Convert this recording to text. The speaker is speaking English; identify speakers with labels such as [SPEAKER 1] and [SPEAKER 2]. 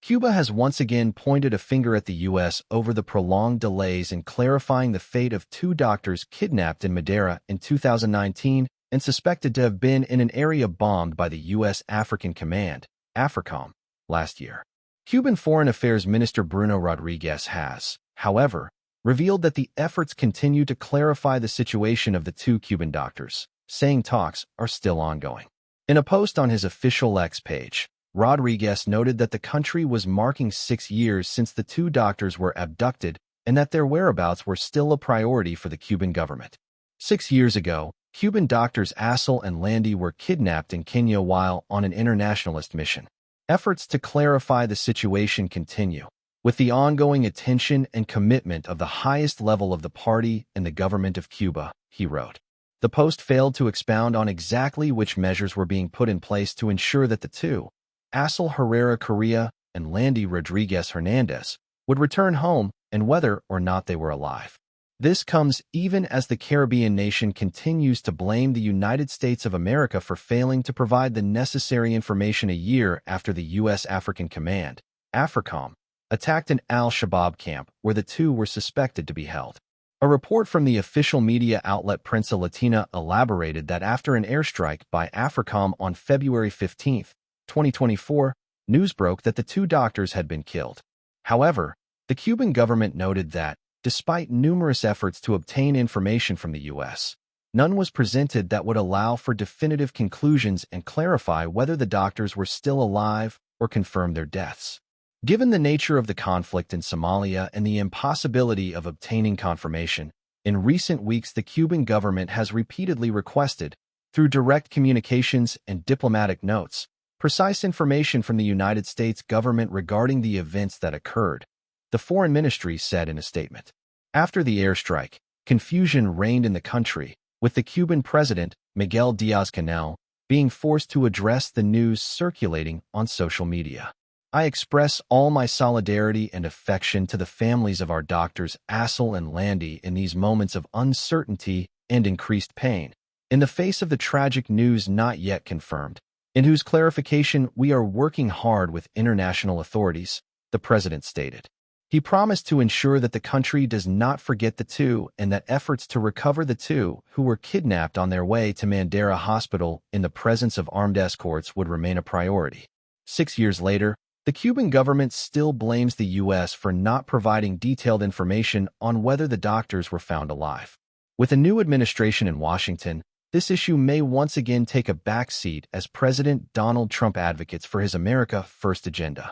[SPEAKER 1] Cuba has once again pointed a finger at the U.S. over the prolonged delays in clarifying the fate of two doctors kidnapped in Madera in 2019 and suspected to have been in an area bombed by the U.S. African Command, AFRICOM, last year. Cuban Foreign Affairs Minister Bruno Rodriguez has, however, revealed that the efforts continue to clarify the situation of the two Cuban doctors, saying talks are still ongoing. In a post on his official X page, Rodriguez noted that the country was marking 6 years since the two doctors were abducted and that their whereabouts were still a priority for the Cuban government. 6 years ago, Cuban doctors Assel and Landy were kidnapped in Kenya while on an internationalist mission. Efforts to clarify the situation continue, with the ongoing attention and commitment of the highest level of the party and the government of Cuba, he wrote. The post failed to expound on exactly which measures were being put in place to ensure that the two, Assel Herrera Correa and Landy Rodriguez Hernandez, would return home and whether or not they were alive. This comes even as the Caribbean nation continues to blame the United States of America for failing to provide the necessary information a year after the U.S. African Command, AFRICOM, attacked an al-Shabaab camp where the two were suspected to be held. A report from the official media outlet Prensa Latina elaborated that after an airstrike by AFRICOM on February 15, 2024, news broke that the two doctors had been killed. However, the Cuban government noted that, despite numerous efforts to obtain information from the U.S., none was presented that would allow for definitive conclusions and clarify whether the doctors were still alive or confirm their deaths. Given the nature of the conflict in Somalia and the impossibility of obtaining confirmation, in recent weeks the Cuban government has repeatedly requested, through direct communications and diplomatic notes, precise information from the United States government regarding the events that occurred, the Foreign Ministry said in a statement. After the airstrike, confusion reigned in the country, with the Cuban president, Miguel Díaz-Canel, being forced to address the news circulating on social media. I express all my solidarity and affection to the families of our doctors Assel and Landy in these moments of uncertainty and increased pain, in the face of the tragic news not yet confirmed, in whose clarification we are working hard with international authorities, the president stated. He promised to ensure that the country does not forget the two and that efforts to recover the two who were kidnapped on their way to Madera Hospital in the presence of armed escorts would remain a priority. 6 years later, the Cuban government still blames the U.S. for not providing detailed information on whether the doctors were found alive. With a new administration in Washington, this issue may once again take a back seat as President Donald Trump advocates for his America First agenda.